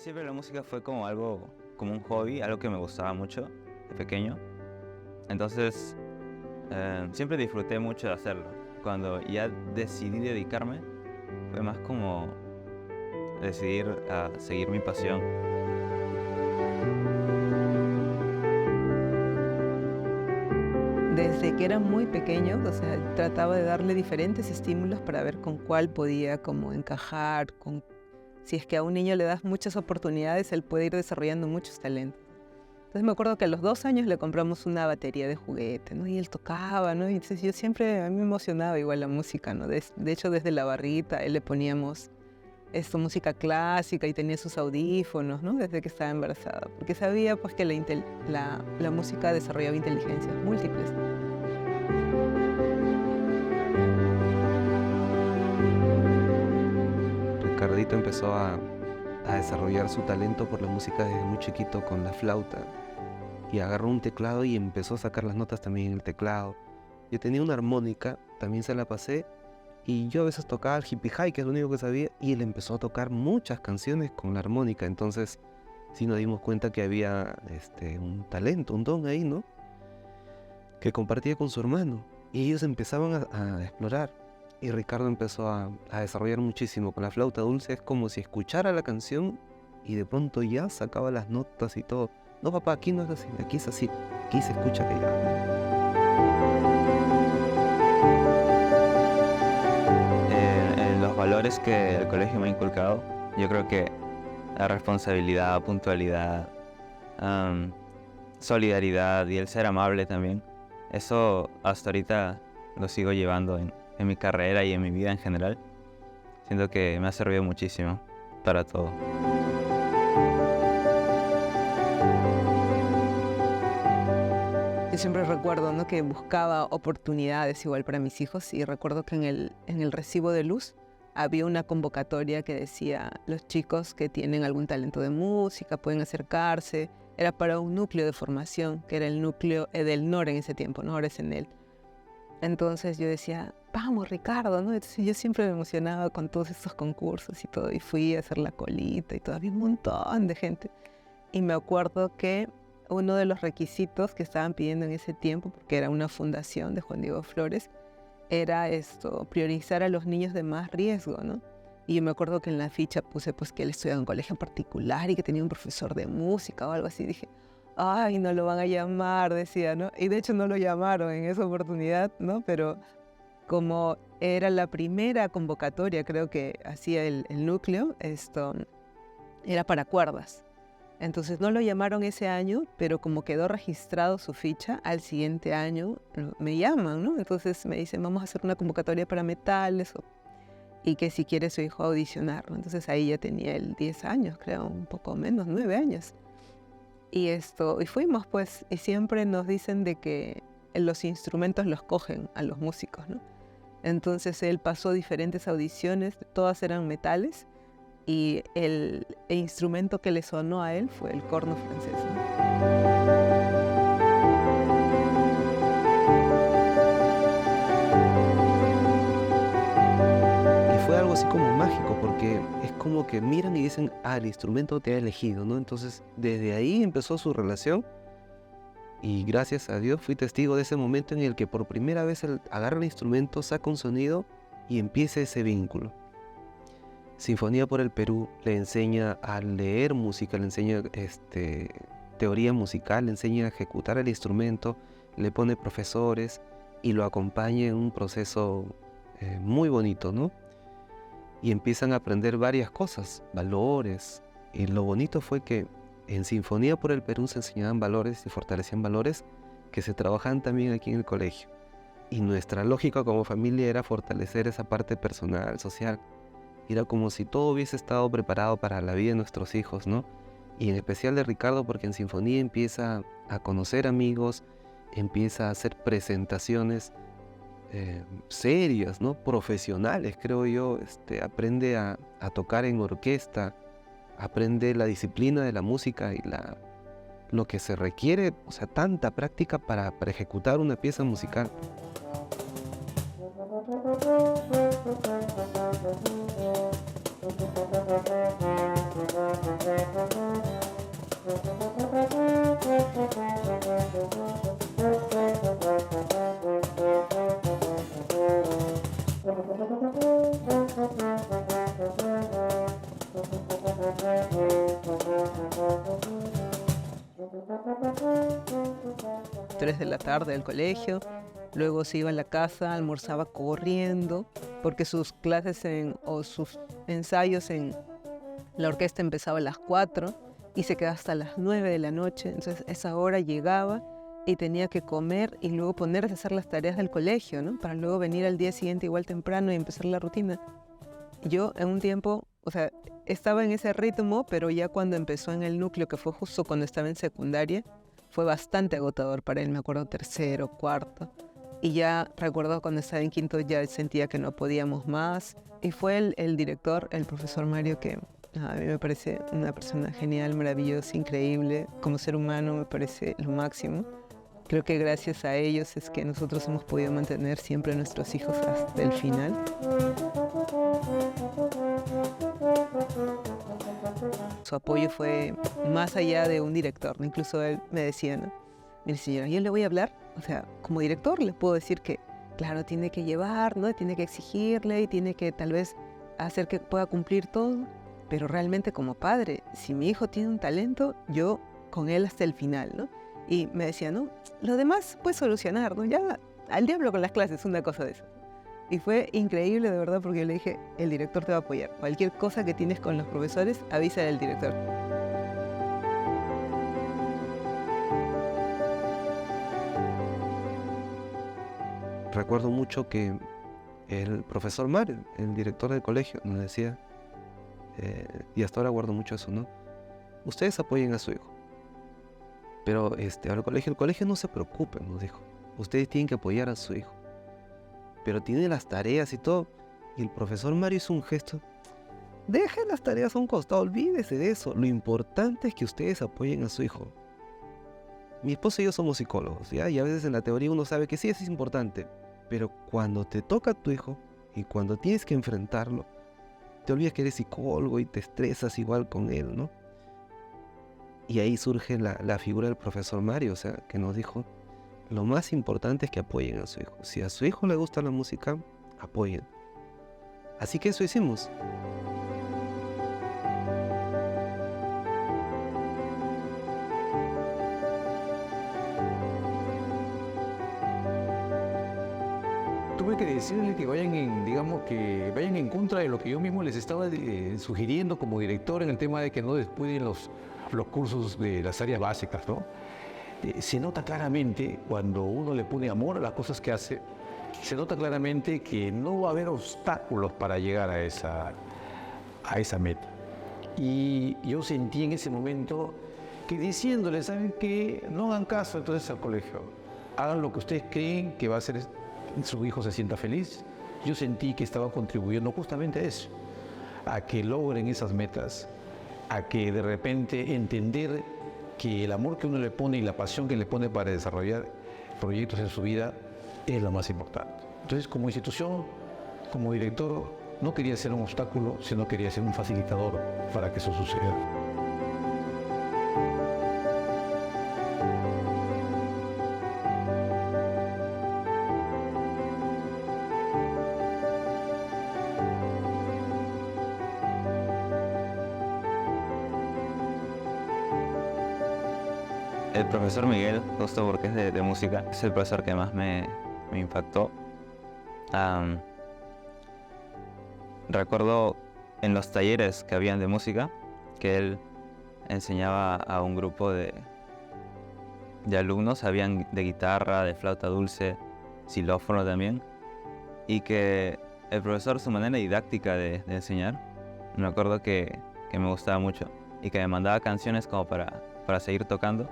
siempre la música fue como algo, como un hobby, algo que me gustaba mucho de pequeño. Entonces, siempre disfruté mucho de hacerlo. Cuando ya decidí dedicarme, fue más como decidir a seguir mi pasión. Desde que era muy pequeño, o sea, trataba de darle diferentes estímulos para ver con cuál podía como encajar, si es que a un niño le das muchas oportunidades, él puede ir desarrollando muchos talentos. Entonces me acuerdo que a los 2 años le compramos una batería de juguete, ¿no? Y él tocaba, ¿no? Y entonces yo siempre, a mí me emocionaba igual la música, ¿no? De hecho, desde la barrita, él le poníamos música clásica y tenía sus audífonos, ¿no? Desde que estaba embarazada, porque sabía pues que la música desarrollaba inteligencias múltiples. Ricardito empezó a desarrollar su talento por la música desde muy chiquito con la flauta y agarró un teclado y empezó a sacar las notas también en el teclado. Yo tenía una armónica, también se la pasé y yo a veces tocaba el hippie high, que es lo único que sabía, y él empezó a tocar muchas canciones con la armónica. Entonces sí nos dimos cuenta que había un talento, un don ahí, ¿no? Que compartía con su hermano y ellos empezaban a explorar. Y Ricardo empezó a desarrollar muchísimo. Con la flauta dulce es como si escuchara la canción y de pronto ya sacaba las notas y todo. No, papá, aquí no es así, aquí es así. Aquí se escucha que ya. En los valores que el colegio me ha inculcado, yo creo que la responsabilidad, puntualidad, solidaridad y el ser amable también, eso hasta ahorita lo sigo llevando en mi carrera y en mi vida en general. Siento que me ha servido muchísimo para todo. Yo siempre recuerdo, ¿no? Que buscaba oportunidades igual para mis hijos y recuerdo que en el recibo de luz había una convocatoria que decía los chicos que tienen algún talento de música pueden acercarse. Era para un núcleo de formación, que era el núcleo del NOR en ese tiempo, ¿no? Ahora es en él. Entonces yo decía, vamos Ricardo, ¿no? Entonces yo siempre me emocionaba con todos estos concursos y todo, y fui a hacer la colita y todo, había un montón de gente. Y me acuerdo que uno de los requisitos que estaban pidiendo en ese tiempo, porque era una fundación de Juan Diego Flores, era priorizar a los niños de más riesgo, ¿no? Y yo me acuerdo que en la ficha puse pues que él estudiaba en un colegio particular y que tenía un profesor de música o algo así. Dije, ay, no lo van a llamar, decía, ¿no? Y de hecho no lo llamaron en esa oportunidad, ¿no? Pero como era la primera convocatoria, creo que hacía el núcleo, era para cuerdas. Entonces no lo llamaron ese año, pero como quedó registrado su ficha, al siguiente año me llaman, ¿no? Entonces me dicen, vamos a hacer una convocatoria para metales y que si quiere su hijo audicionar, ¿no? Entonces ahí ya tenía él 10 años, creo, un poco menos, 9 años. Y fuimos pues, y siempre nos dicen de que los instrumentos los cogen a los músicos, ¿no? Entonces él pasó diferentes audiciones, todas eran metales, y el instrumento que le sonó a él fue el corno francés, ¿no? Y fue algo así como mágico, porque es como que miran y dicen, ah, el instrumento te ha elegido, ¿no? Entonces, desde ahí empezó su relación y gracias a Dios fui testigo de ese momento en el que por primera vez él agarra el instrumento, saca un sonido y empieza ese vínculo. Sinfonía por el Perú le enseña a leer música, le enseña teoría musical, le enseña a ejecutar el instrumento, le pone profesores y lo acompaña en un proceso muy bonito, ¿no? Y empiezan a aprender varias cosas, valores. Y lo bonito fue que en Sinfonía por el Perú se enseñaban valores, se fortalecían valores que se trabajaban también aquí en el colegio. Y nuestra lógica como familia era fortalecer esa parte personal, social. Era como si todo hubiese estado preparado para la vida de nuestros hijos, ¿no? Y en especial de Ricardo, porque en Sinfonía empieza a conocer amigos, empieza a hacer presentaciones serias, ¿no? Profesionales, creo yo. Aprende a tocar en orquesta, aprende la disciplina de la música y lo que se requiere, o sea, tanta práctica para ejecutar una pieza musical. 3 de la tarde del colegio, luego se iba a la casa, almorzaba corriendo, porque sus clases o sus ensayos en la orquesta empezaba a las 4 y se quedaba hasta las 9 de la noche. Entonces esa hora llegaba y tenía que comer y luego ponerse a hacer las tareas del colegio, ¿no? Para luego venir al día siguiente igual temprano y empezar la rutina. Yo en un tiempo, o sea, estaba en ese ritmo, pero ya cuando empezó en el núcleo, que fue justo cuando estaba en secundaria, fue bastante agotador para él, me acuerdo, tercero, cuarto. Y ya recuerdo cuando estaba en quinto ya sentía que no podíamos más. Y fue el director, el profesor Mario, que a mí me parece una persona genial, maravillosa, increíble. Como ser humano me parece lo máximo. Creo que gracias a ellos es que nosotros hemos podido mantener siempre a nuestros hijos hasta el final. Su apoyo fue más allá de un director, ¿no? Incluso él me decía, ¿no? Mire, señora, yo le voy a hablar, o sea, como director le puedo decir que, claro, tiene que llevar, ¿no? Tiene que exigirle y tiene que tal vez hacer que pueda cumplir todo, pero realmente como padre, si mi hijo tiene un talento, yo con él hasta el final, ¿no? Y me decía, no, lo demás puedes solucionar, ¿no? Ya al diablo con las clases, una cosa de eso. Y fue increíble, de verdad, porque yo le dije, el director te va a apoyar. Cualquier cosa que tienes con los profesores, avísale al director. Recuerdo mucho que el profesor Mario, el director del colegio, nos decía, y hasta ahora guardo mucho eso, ¿no? Ustedes apoyen a su hijo. Pero al el colegio no se preocupe, nos dijo. Ustedes tienen que apoyar a su hijo. Pero tiene las tareas y todo. Y el profesor Mario hizo un gesto. Dejen las tareas a un costado, olvídese de eso. Lo importante es que ustedes apoyen a su hijo. Mi esposa y yo somos psicólogos, ¿ya? Y a veces en la teoría uno sabe que sí, eso es importante. Pero cuando te toca a tu hijo y cuando tienes que enfrentarlo, te olvidas que eres psicólogo y te estresas igual con él, ¿no? Y ahí surge la figura del profesor Mario, o sea, que nos dijo, lo más importante es que apoyen a su hijo. Si a su hijo le gusta la música, apoyen. Así que eso hicimos. Tuve que decirle que vayan que vayan en contra de lo que yo mismo les estaba sugiriendo como director en el tema de que no descuiden los cursos de las áreas básicas, ¿no? Se nota claramente cuando uno le pone amor a las cosas que hace, se nota claramente que no va a haber obstáculos para llegar a esa meta. Y yo sentí en ese momento que diciéndoles, ¿saben qué? No hagan caso entonces al colegio, hagan lo que ustedes creen que va a hacer su hijo se sienta feliz. Yo sentí que estaba contribuyendo justamente a eso, a que logren esas metas, a que de repente entender que el amor que uno le pone y la pasión que le pone para desarrollar proyectos en su vida es lo más importante. Entonces, como institución, como director, no quería ser un obstáculo, sino quería ser un facilitador para que eso suceda. El profesor Miguel, justo porque es de música, es el profesor que más me impactó. Recuerdo en los talleres que habían de música, que él enseñaba a un grupo de alumnos, habían de guitarra, de flauta dulce, xilófono también, y que el profesor, su manera didáctica de enseñar, me acuerdo que me gustaba mucho, y que me mandaba canciones como para seguir tocando,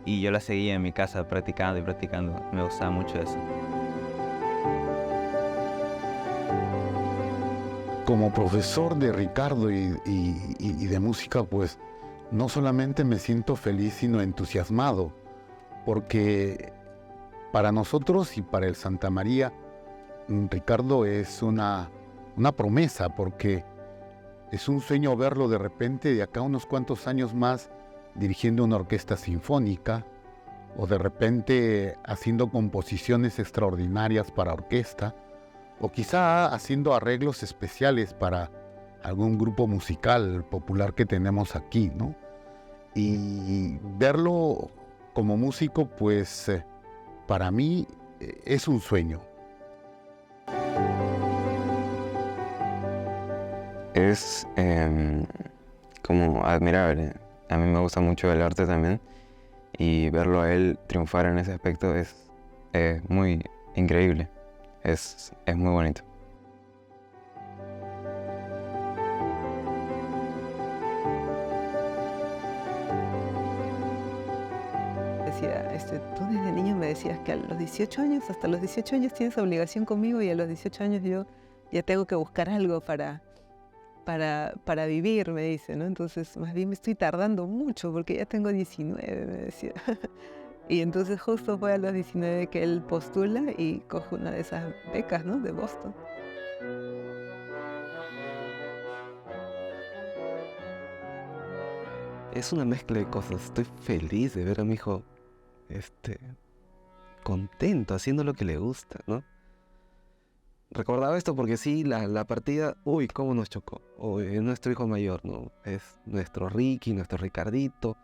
y yo las seguía en mi casa practicando y practicando. Me gustaba mucho eso. Como profesor de Ricardo y de música, pues no solamente me siento feliz, sino entusiasmado, porque para nosotros y para el Santa María, Ricardo es una promesa, porque es un sueño verlo de repente de acá unos cuantos años más dirigiendo una orquesta sinfónica, o de repente haciendo composiciones extraordinarias para orquesta, o quizá haciendo arreglos especiales para algún grupo musical popular que tenemos aquí, ¿no? Y verlo como músico, pues para mí es un sueño. Es como admirable. A mí me gusta mucho el arte también y verlo a él triunfar en ese aspecto es muy increíble. Es muy bonito. Decía, tú desde niño me decías que a los 18 años, hasta los 18 años tienes obligación conmigo y a los 18 años yo ya tengo que buscar algo para vivir, me dice, ¿no? Entonces, más bien me estoy tardando mucho porque ya tengo 19, me decía. Y entonces justo fue a los 19 que él postula y coge una de esas becas, ¿no? De Boston. Es una mezcla de cosas. Estoy feliz de ver a mi hijo contento, haciendo lo que le gusta, ¿no? Recordaba esto porque sí, la partida, uy, cómo nos chocó. Uy, es nuestro hijo mayor, ¿no? Es nuestro Ricky, nuestro Ricardito.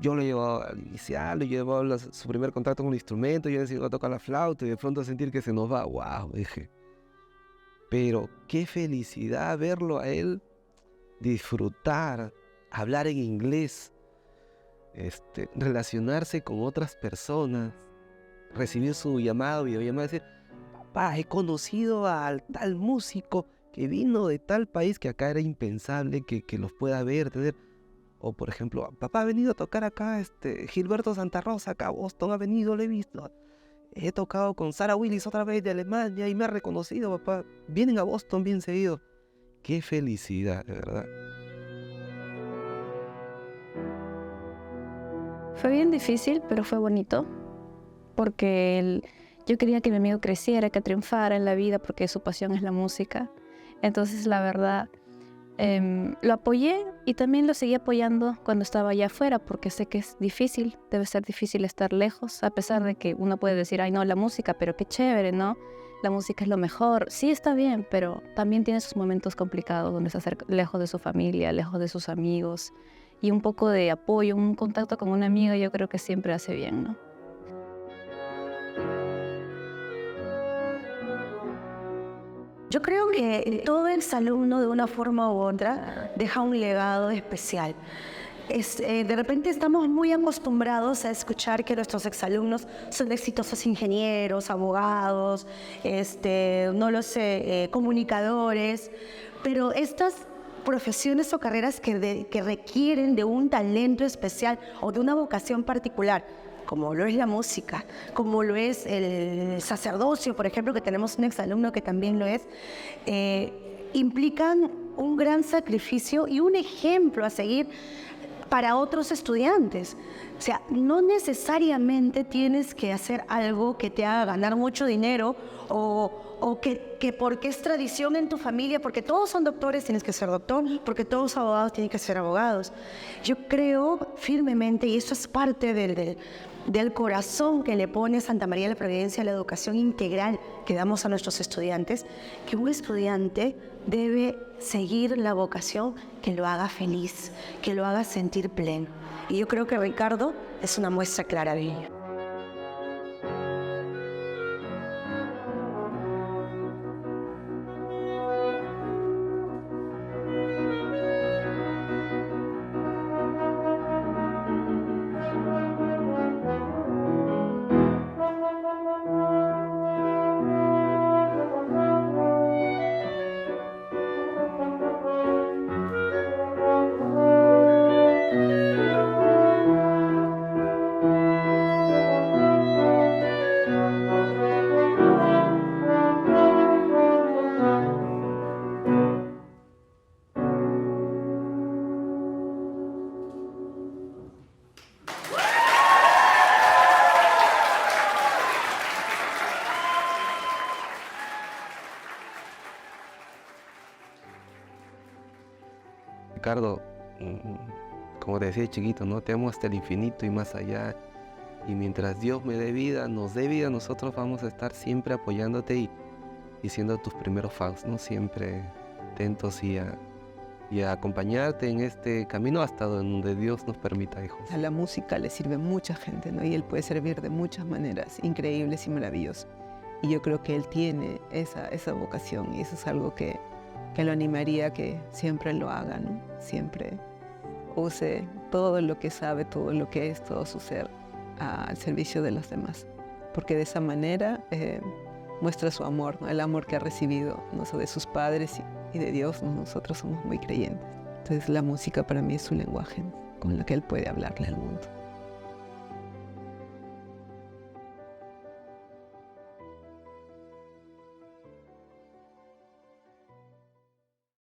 Yo lo llevaba al inicial, lo llevaba a su primer contacto con un instrumento, yo decido tocar la flauta y de pronto sentir que se nos va, wow, dije. Pero qué felicidad verlo a él disfrutar, hablar en inglés, relacionarse con otras personas, recibir su llamado, videollamada, decir, papá, he conocido al tal músico que vino de tal país que acá era impensable que los pueda ver, tener. O por ejemplo, papá ha venido a tocar acá, Gilberto Santa Rosa, acá a Boston ha venido, lo he visto. He tocado con Sarah Willis otra vez de Alemania y me ha reconocido, papá. Vienen a Boston bien seguido. Qué felicidad, de verdad. Fue bien difícil, pero fue bonito, porque yo quería que mi amigo creciera, que triunfara en la vida, porque su pasión es la música. Entonces, la verdad, lo apoyé y también lo seguí apoyando cuando estaba allá afuera, porque sé que es difícil, debe ser difícil estar lejos, a pesar de que uno puede decir, ay no, la música, pero qué chévere, ¿no? La música es lo mejor. Sí, está bien, pero también tiene sus momentos complicados, donde está lejos de su familia, lejos de sus amigos, y un poco de apoyo, un contacto con una amiga, yo creo que siempre hace bien, ¿no? Yo creo que todo exalumno de una forma u otra deja un legado especial. De repente estamos muy acostumbrados a escuchar que nuestros exalumnos son exitosos ingenieros, abogados, no lo sé, comunicadores, pero estas profesiones o carreras que requieren de un talento especial o de una vocación particular, como lo es la música, como lo es el sacerdocio, por ejemplo, que tenemos un exalumno que también lo es, implican un gran sacrificio y un ejemplo a seguir para otros estudiantes. O sea, no necesariamente tienes que hacer algo que te haga ganar mucho dinero o que porque es tradición en tu familia, porque todos son doctores, tienes que ser doctor, porque todos son abogados, tienen que ser abogados. Yo creo firmemente, y eso es parte del corazón que le pone Santa María de la Providencia a la educación integral que damos a nuestros estudiantes, que un estudiante debe seguir la vocación que lo haga feliz, que lo haga sentir pleno. Y yo creo que Ricardo es una muestra clara de ello. Ricardo, como te decía chiquito, ¿no? Te amo hasta el infinito y más allá. Y mientras Dios me dé vida, nos dé vida, nosotros vamos a estar siempre apoyándote y siendo tus primeros fans, ¿no? Siempre atentos y a acompañarte en este camino hasta donde Dios nos permita, hijos. A la música le sirve mucha gente, ¿no? Y él puede servir de muchas maneras increíbles y maravillosas. Y yo creo que él tiene esa vocación, y eso es algo que lo animaría a que siempre lo haga, ¿no? Siempre use todo lo que sabe, todo lo que es, todo su ser al servicio de los demás. Porque de esa manera muestra su amor, ¿no? El amor que ha recibido, no solo de sus padres y de Dios, ¿no? Nosotros somos muy creyentes. Entonces la música para mí es su lenguaje, ¿no? Con el que él puede hablarle al mundo.